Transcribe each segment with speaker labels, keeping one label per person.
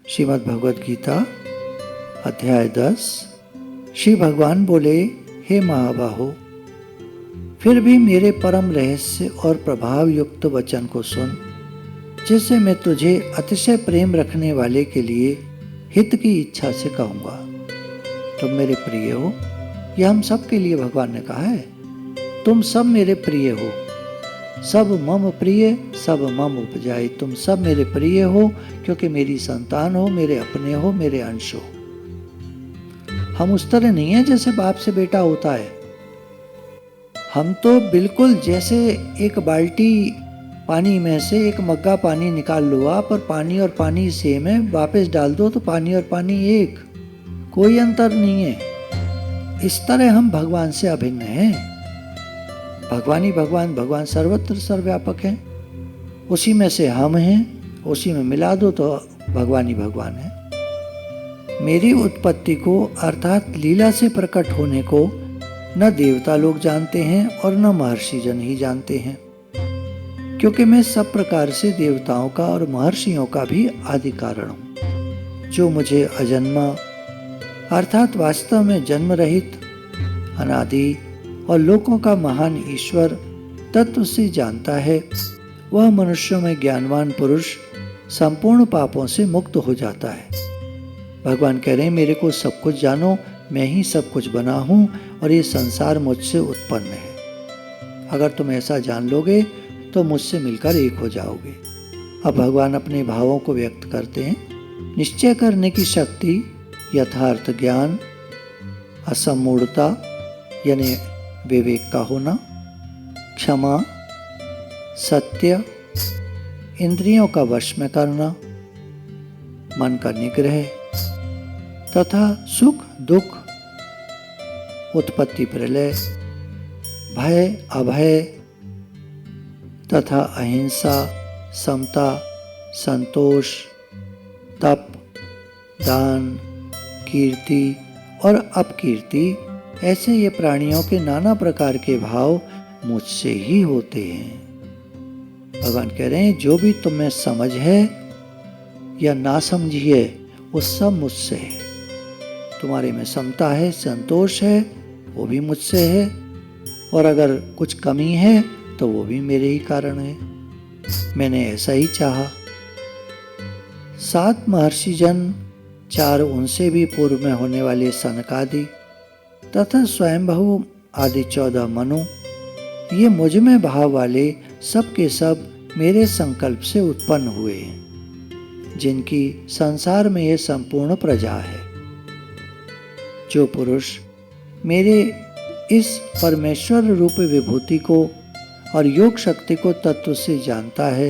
Speaker 1: श्रीमद् भगवद गीता अध्याय 10। श्री भगवान बोले, हे महाबाहो, फिर भी मेरे परम रहस्य और प्रभाव युक्त वचन को सुन, जिससे मैं तुझे अतिशय प्रेम रखने वाले के लिए हित की इच्छा से कहूँगा। तुम मेरे प्रिय हो, यह हम सब के लिए भगवान ने कहा है। तुम सब मेरे प्रिय हो, सब मम प्रिय, सब मम उपजाए। तुम सब मेरे प्रिय हो क्योंकि मेरी संतान हो, मेरे अपने हो, मेरे अंश हो। हम उस तरह नहीं है जैसे बाप से बेटा होता है। हम तो बिल्कुल जैसे एक बाल्टी पानी में से एक मग्गा पानी निकाल लो आप, और पानी और पानी सेम है, वापस डाल दो तो पानी और पानी एक, कोई अंतर नहीं है। इस तरह हम भगवान से अभिन्न हैं। भगवान ही भगवान, भगवान सर्वत्र सर्वव्यापक हैं। उसी में से हम हैं, उसी में मिला दो तो भगवान ही भगवान है। मेरी उत्पत्ति को अर्थात लीला से प्रकट होने को न देवता लोग जानते हैं और न महर्षि जन ही जानते हैं, क्योंकि मैं सब प्रकार से देवताओं का और महर्षियों का भी आदि कारण हूँ। जो मुझे अजन्मा अर्थात वास्तव में जन्म रहित, अनादि और लोकों का महान ईश्वर तत्व से जानता है, वह मनुष्यों में ज्ञानवान पुरुष संपूर्ण पापों से मुक्त हो जाता है। भगवान कह रहे हैं, मेरे को सब कुछ जानो, मैं ही सब कुछ बना हूँ और ये संसार मुझसे उत्पन्न है। अगर तुम ऐसा जान लोगे तो मुझसे मिलकर एक हो जाओगे। अब भगवान अपने भावों को व्यक्त करते हैं। निश्चय करने की शक्ति, यथार्थ ज्ञान, असमूढ़ता यानी विवेक का होना, क्षमा, सत्य, इंद्रियों का वश में करना, मन का निग्रह तथा सुख दुख, उत्पत्ति प्रलय, भय अभय तथा अहिंसा, समता, संतोष, तप, दान, कीर्ति और अपकीर्ति, ऐसे ये प्राणियों के नाना प्रकार के भाव मुझसे ही होते हैं। भगवान कह रहे हैं, जो भी तुम्हें समझ है या ना समझी है, वो सब मुझसे है। तुम्हारे में समता है, संतोष है, वो भी मुझसे है, और अगर कुछ कमी है तो वो भी मेरे ही कारण है। मैंने ऐसा ही चाहा। 7 महर्षि जन, 4 उनसे भी पूर्व में होने वाले सनकादि तथा स्वयंभू आदि 14 मनु, ये मुझ में भाव वाले सब के सब मेरे संकल्प से उत्पन्न हुए हैं, जिनकी संसार में ये संपूर्ण प्रजा है। जो पुरुष मेरे इस परमेश्वर रूप विभूति को और योग शक्ति को तत्व से जानता है,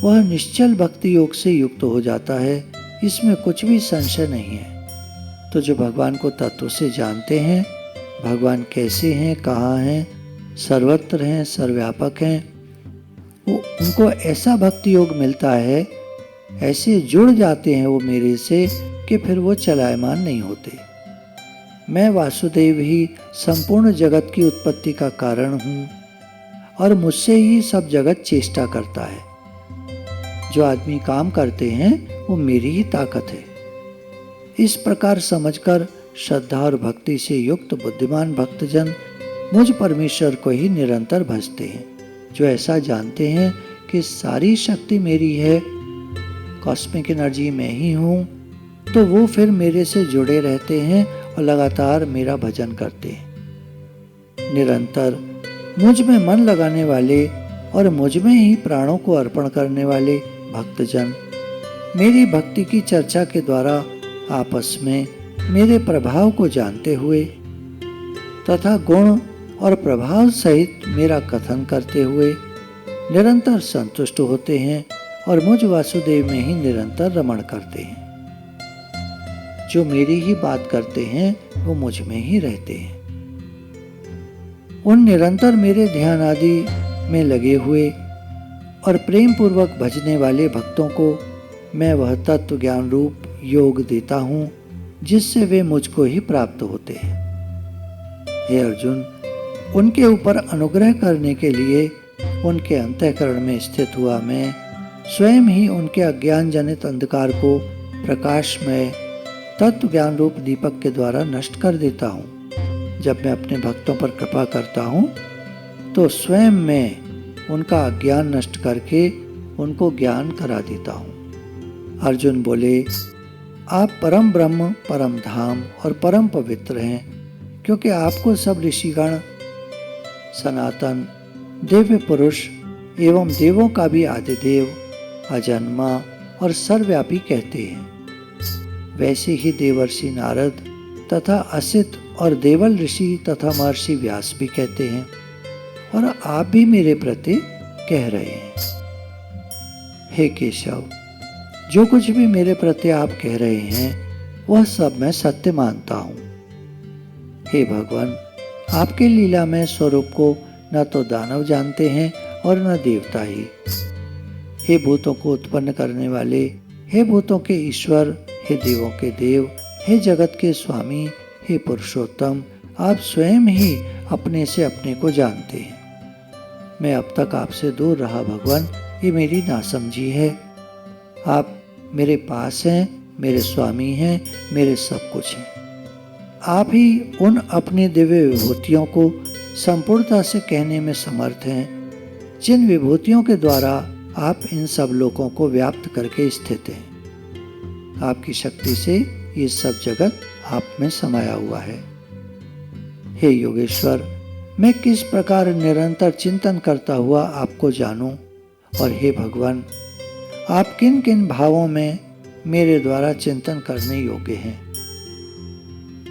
Speaker 1: वह निश्चल भक्ति योग से युक्त हो जाता है। इसमें कुछ भी संशय नहीं है। तो जो भगवान को तत्व से जानते हैं, भगवान कैसे हैं, कहाँ हैं, सर्वत्र हैं, सर्वव्यापक हैं, उनको ऐसा भक्ति योग मिलता है, ऐसे जुड़ जाते हैं वो मेरे से कि फिर वो चलायमान नहीं होते। मैं वासुदेव ही संपूर्ण जगत की उत्पत्ति का कारण हूँ और मुझसे ही सब जगत चेष्टा करता है। जो आदमी काम करते हैं वो मेरी ही ताकत है। इस प्रकार समझकर श्रद्धा और भक्ति से युक्त बुद्धिमान भक्तजन मुझ परमेश्वर को ही निरंतर भजते हैं। जो ऐसा जानते हैं कि सारी शक्ति मेरी है, कॉस्मिक एनर्जी मैं ही हूँ, तो वो फिर मेरे से जुड़े रहते हैं और लगातार मेरा भजन करते हैं। निरंतर मुझ में मन लगाने वाले और मुझ में ही प्राणों को अर्पण करने वाले भक्तजन मेरी भक्ति की चर्चा के द्वारा आपस में मेरे प्रभाव को जानते हुए तथा गुण और प्रभाव सहित मेरा कथन करते हुए निरंतर संतुष्ट होते हैं और मुझ वासुदेव में ही निरंतर रमण करते हैं। जो मेरी ही बात करते हैं वो मुझ में ही रहते हैं। उन निरंतर मेरे ध्यान आदि में लगे हुए और प्रेम पूर्वक भजने वाले भक्तों को मैं वह तत्व ज्ञान रूप योग देता हूँ, जिससे वे मुझको ही प्राप्त होते हैं। हे अर्जुन, उनके ऊपर अनुग्रह करने के लिए उनके अंतःकरण में स्थित हुआ मैं स्वयं ही उनके अज्ञान जनित अंधकार को प्रकाशमय तत्व ज्ञान रूप दीपक के द्वारा नष्ट कर देता हूँ। जब मैं अपने भक्तों पर कृपा करता हूँ तो स्वयं मैं उनका अज्ञान नष्ट करके उनको ज्ञान करा देता हूँ। अर्जुन बोले, आप परम ब्रह्म, परम धाम और परम पवित्र हैं, क्योंकि आपको सब ऋषिगण सनातन दिव्य पुरुष एवं देवों का भी आदिदेव, अजन्मा और सर्वव्यापी कहते हैं। वैसे ही देवर्षि नारद तथा असित और देवल ऋषि तथा महर्षि व्यास भी कहते हैं, और आप भी मेरे प्रति कह रहे हैं। हे केशव, जो कुछ भी मेरे प्रति आप कह रहे हैं वह सब मैं सत्य मानता हूँ। हे भगवान, आपके लीलामय स्वरूप को न तो दानव जानते हैं और न देवता ही। हे भूतों को उत्पन्न करने वाले, हे भूतों के ईश्वर, हे देवों के देव, हे जगत के स्वामी, हे पुरुषोत्तम, आप स्वयं ही अपने से अपने को जानते हैं। मैं अब तक आपसे दूर रहा भगवान, ये मेरी नासमझी है। आप मेरे पास हैं, मेरे स्वामी हैं, मेरे सब कुछ हैं। आप ही उन अपनी दिव्य विभूतियों को संपूर्णता से कहने में समर्थ हैं, जिन विभूतियों के द्वारा आप इन सब लोगों को व्याप्त करके स्थित हैं। आपकी शक्ति से ये सब जगत आप में समाया हुआ है। हे योगेश्वर, मैं किस प्रकार निरंतर चिंतन करता हुआ आपको जानूं, और हे भगवान, आप किन किन भावों में मेरे द्वारा चिंतन करने योग्य हैं।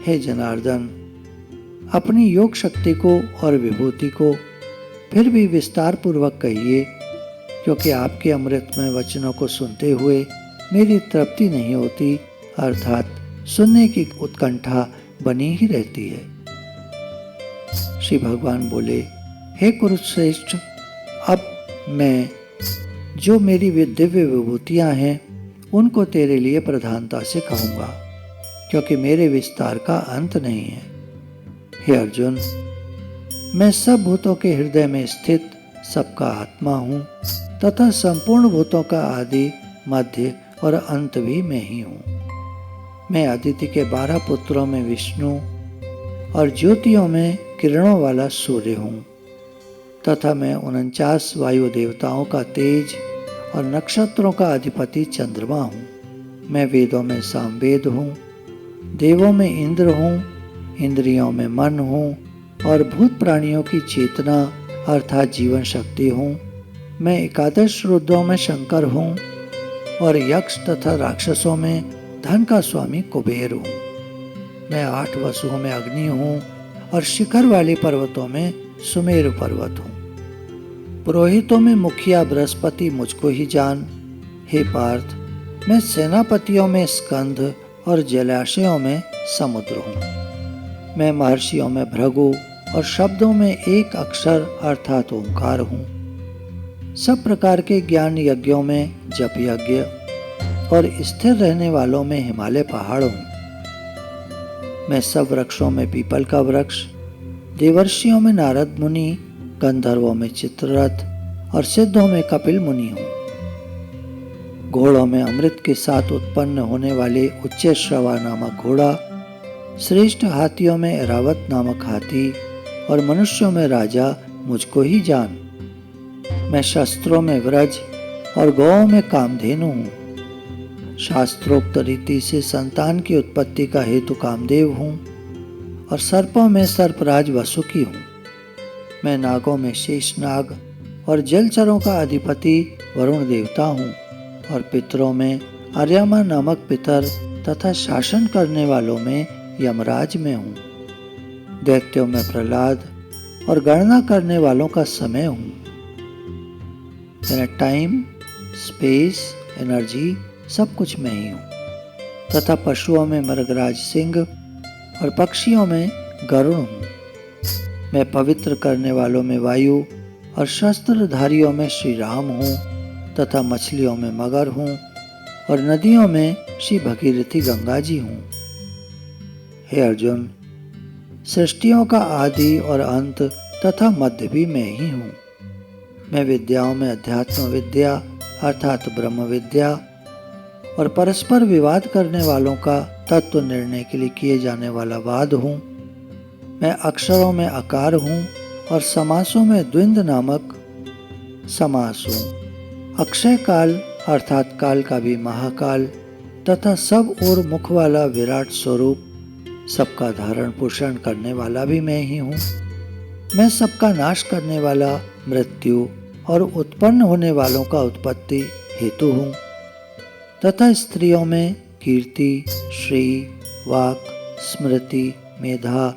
Speaker 1: हे जनार्दन, अपनी योग शक्ति को और विभूति को फिर भी विस्तार पूर्वक कहिए, क्योंकि आपके अमृतमय वचनों को सुनते हुए मेरी तृप्ति नहीं होती, अर्थात सुनने की उत्कंठा बनी ही रहती है। श्री भगवान बोले, हे कुरुश्रेष्ठ, अब मैं जो मेरी दिव्य विभूतियां हैं उनको तेरे लिए प्रधानता से कहूँगा, क्योंकि मेरे विस्तार का अंत नहीं है। हे अर्जुन, मैं सब भूतों के हृदय में स्थित सबका आत्मा हूँ तथा संपूर्ण भूतों का आदि, मध्य और अंत भी मैं ही हूँ। मैं अदिति के 12 पुत्रों में विष्णु और ज्योतियों में किरणों वाला सूर्य हूँ, तथा मैं 49 वायु देवताओं का तेज और नक्षत्रों का अधिपति चंद्रमा हूँ। मैं वेदों में सामवेद हूँ, देवों में इंद्र हूँ, इंद्रियों में मन हूँ और भूत प्राणियों की चेतना अर्थात जीवन शक्ति हूँ। मैं 11 रुद्रों में शंकर हूँ और यक्ष तथा राक्षसों में धन का स्वामी कुबेर हूँ। मैं 8 वसुओं में अग्नि हूँ और शिखर वाले पर्वतों में सुमेरु पर्वत हूँ। पुरोहितों में मुखिया बृहस्पति मुझको ही जान। हे पार्थ, मैं सेनापतियों में स्कंद और जलाशयों में समुद्र हूँ। मैं महर्षियों में भृगु और शब्दों में एक अक्षर अर्थात ओंकार हूँ। सब प्रकार के ज्ञान यज्ञों में जप यज्ञ और स्थिर रहने वालों में हिमालय पहाड़ हूँ। मैं सब वृक्षों में पीपल का वृक्ष, देवर्षियों में नारद मुनि, गंधर्वों में चित्ररथ और सिद्धों में कपिल मुनि हूँ। घोड़ों में अमृत के साथ उत्पन्न होने वाले उच्चैश्रवा नामक घोड़ा, श्रेष्ठ हाथियों में ऐरावत नामक हाथी और मनुष्यों में राजा मुझको ही जान। मैं शस्त्रों में व्रज और गौओं में कामधेनु हूँ। शास्त्रोक्त रीति से संतान की उत्पत्ति का हेतु कामदेव हूँ और सर्पों में सर्पराज वसुकी हूँ। मैं नागों में शेषनाग और जलचरों का अधिपति वरुण देवता हूँ और पितरों में आर्यमा नामक पितर तथा शासन करने वालों में यमराज में हूँ। दैत्यों में प्रहलाद और गणना करने वालों का समय हूँ। मेरा टाइम, स्पेस, एनर्जी सब कुछ मैं ही हूँ तथा पशुओं में मृगराज सिंह और पक्षियों में गरुड़ हूँ। मैं पवित्र करने वालों में वायु और शस्त्रधारियों में श्री राम हूँ तथा मछलियों में मगर हूँ और नदियों में श्री भगीरथी गंगा जी हूँ। हे अर्जुन, सृष्टियों का आदि और अंत तथा मध्य भी मैं ही हूँ। मैं विद्याओं में अध्यात्म विद्या अर्थात ब्रह्म विद्या और परस्पर विवाद करने वालों का तत्व निर्णय के लिए किए जाने वाला वाद हूँ। मैं अक्षरों में अकार हूँ और समासों में द्विंद नामक समास हूँ। अक्षय काल अर्थात काल का भी महाकाल तथा सब और मुख वाला विराट स्वरूप, सबका धारण पोषण करने वाला भी मैं ही हूँ। मैं सबका नाश करने वाला मृत्यु और उत्पन्न होने वालों का उत्पत्ति हेतु हूँ तथा स्त्रियों में कीर्ति, श्री, वाक, स्मृति, मेधा,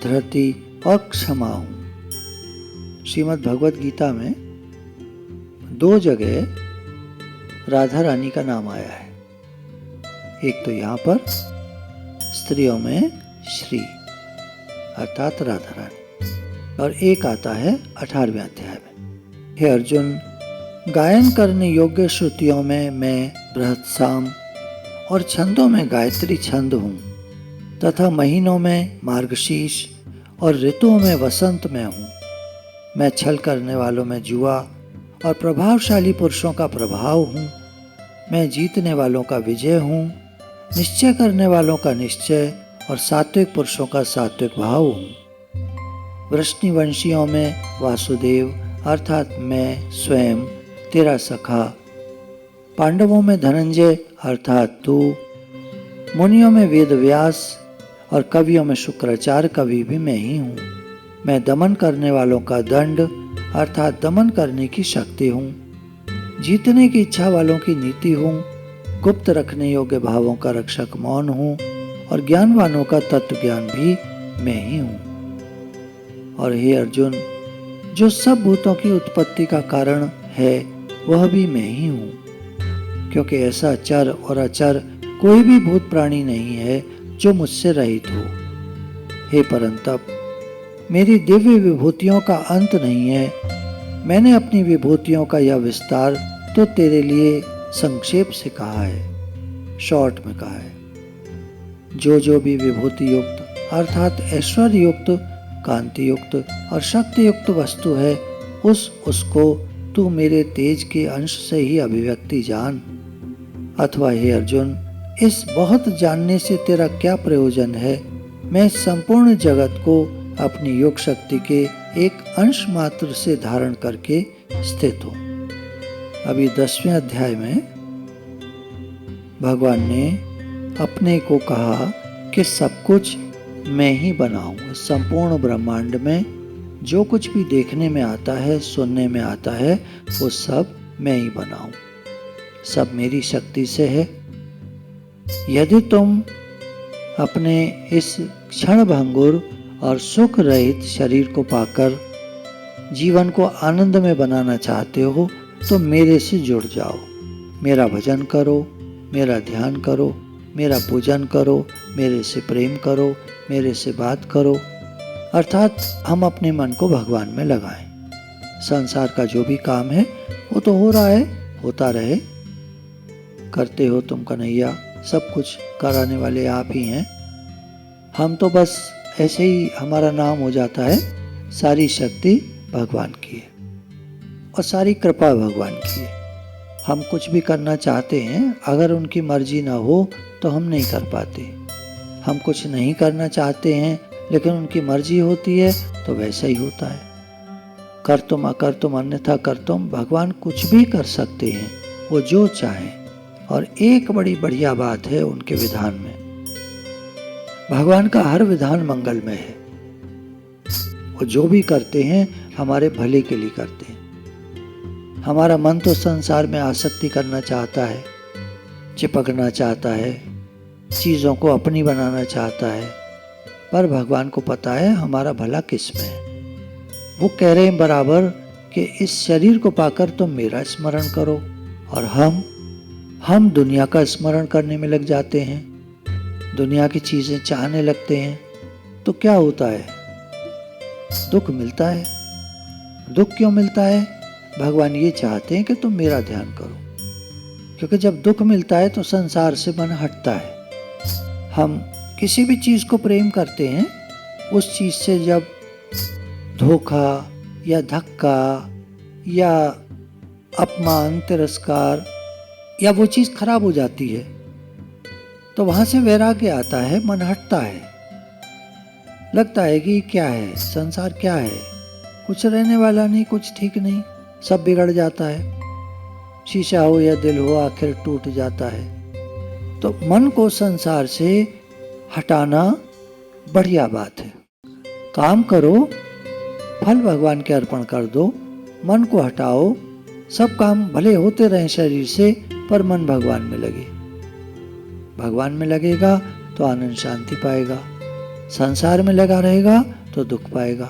Speaker 1: धृति और क्षमा हूँ। श्रीमद् भगवत गीता में 2 जगह राधा रानी का नाम आया है। एक तो यहाँ पर स्त्रियों में श्री अर्थात राधा रानी, और एक आता है 18वें अध्याय में। हे अर्जुन, गायन करने योग्य श्रुतियों में मैं बृहत्साम और छंदों में गायत्री छंद हूँ तथा महीनों में मार्गशीर्ष और ऋतुओं में वसंत में हूँ। मैं छल करने वालों में जुआ और प्रभावशाली पुरुषों का प्रभाव हूँ। मैं जीतने वालों का विजय हूँ, निश्चय करने वालों का निश्चय और सात्विक पुरुषों का सात्विक भाव हूँ। वृष्णिवंशियों में वासुदेव अर्थात मैं स्वयं तेरा सखा, पांडवों में धनंजय अर्थात तू, मुनियों में वेदव्यास और कवियों में शुक्राचार्य कवि भी मैं ही हूँ। मैं दमन करने वालों का दंड अर्थात दमन करने की शक्ति हूँ। जीतने की इच्छा वालों की नीति हूँ। गुप्त रखने योग्य भावों का रक्षक मौन हूँ और ज्ञानवानों का तत्व ज्ञान भी मैं ही हूँ। और हे अर्जुन, जो सब भूतों की उत्पत्ति का कारण है वह भी मैं ही हूँ, क्योंकि ऐसा चर और अचर कोई भी भूत प्राणी नहीं है जो मुझसे रहित हो। हे परंतप, मेरी दिव्य विभूतियों का अंत नहीं है। मैंने अपनी विभूतियों का यह विस्तार तो तेरे लिए संक्षेप से कहा है, शॉर्ट में कहा है। जो भी विभूति युक्त अर्थात ऐश्वर्य युक्त, कांति युक्त और शक्ति युक्त वस्तु है, उसको तू मेरे तेज के अंश से ही अभिव्यक्ति जान। अथवा हे अर्जुन, इस बहुत जानने से तेरा क्या प्रयोजन है? मैं संपूर्ण जगत को अपनी योग शक्ति के एक अंश मात्र से धारण करके स्थित हूँ। अभी 10वें अध्याय में भगवान ने अपने को कहा कि सब कुछ मैं ही बनाऊं। संपूर्ण ब्रह्मांड में जो कुछ भी देखने में आता है, सुनने में आता है, वो सब मैं ही बनाऊं। सब मेरी शक्ति से है। यदि तुम अपने इस क्षण भंगुर और सुख रहित शरीर को पाकर जीवन को आनंद में बनाना चाहते हो तो मेरे से जुड़ जाओ। मेरा भजन करो, मेरा ध्यान करो, मेरा पूजन करो, मेरे से प्रेम करो, मेरे से बात करो। अर्थात हम अपने मन को भगवान में लगाएं। संसार का जो भी काम है वो तो हो रहा है, होता रहे। करते हो तुम कन्हैया, सब कुछ कराने वाले आप ही हैं। हम तो बस ऐसे ही हमारा नाम हो जाता है। सारी शक्ति भगवान की है और सारी कृपा भगवान की है। हम कुछ भी करना चाहते हैं, अगर उनकी मर्जी ना हो तो हम नहीं कर पाते। हम कुछ नहीं करना चाहते हैं लेकिन उनकी मर्जी होती है तो वैसा ही होता है। कर तुम अकर तुम अन्यथा कर तुम, भगवान कुछ भी कर सकते हैं, वो जो चाहें। और एक बड़ी बढ़िया बात है उनके विधान में, भगवान का हर विधान मंगलमय है। वो जो भी करते हैं हमारे भले के लिए करते हैं। हमारा मन तो संसार में आसक्ति करना चाहता है, चिपकना चाहता है, चीज़ों को अपनी बनाना चाहता है, पर भगवान को पता है हमारा भला किस में है। वो कह रहे हैं बराबर कि इस शरीर को पाकर तुम मेरा स्मरण करो, और हम दुनिया का स्मरण करने में लग जाते हैं, दुनिया की चीज़ें चाहने लगते हैं। तो क्या होता है? दुख मिलता है। दुख क्यों मिलता है? भगवान ये चाहते हैं कि तुम मेरा ध्यान करो, क्योंकि जब दुख मिलता है तो संसार से मन हटता है। हम किसी भी चीज़ को प्रेम करते हैं, उस चीज़ से जब धोखा या धक्का या अपमान, तिरस्कार या वो चीज़ खराब हो जाती है तो वहां से वैराग्य आता है, मन हटता है, लगता है कि क्या है संसार, क्या है, कुछ रहने वाला नहीं, कुछ ठीक नहीं, सब बिगड़ जाता है, शीशा हो या दिल हो आखिर टूट जाता है। तो मन को संसार से हटाना बढ़िया बात है। काम करो, फल भगवान के अर्पण कर दो, मन को हटाओ, सब काम भले होते रहें शरीर से, पर मन भगवान में लगे। भगवान में लगेगा तो आनंद शांति पाएगा, संसार में लगा रहेगा तो दुख पाएगा।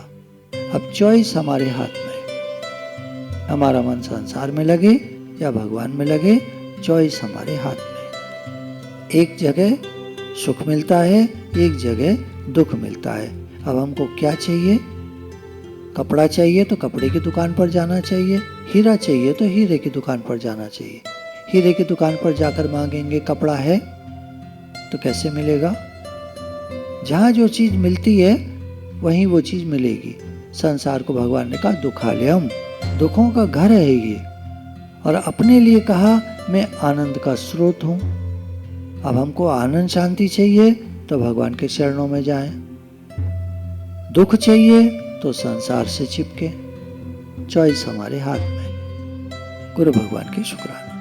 Speaker 1: अब चॉइस हमारे हाथ में, हमारा मन संसार में लगे या भगवान में लगे, चॉइस हमारे हाथ में। एक जगह सुख मिलता है, एक जगह दुख मिलता है। अब हमको क्या चाहिए? कपड़ा चाहिए तो कपड़े की दुकान पर जाना चाहिए, हीरा चाहिए तो हीरे की दुकान पर जाना चाहिए। हीरे की दुकान पर जाकर मांगेंगे कपड़ा है तो कैसे मिलेगा? जहाँ जो चीज मिलती है वहीं वो चीज मिलेगी। संसार को भगवान ने कहा दुखालयम, दुखों का घर है ये, और अपने लिए कहा मैं आनंद का स्रोत हूं। अब हमको आनंद शांति चाहिए तो भगवान के चरणों में जाएं, दुख चाहिए तो संसार से चिपके। चॉइस हमारे हाथ में। गुरु भगवान के शुक्राने।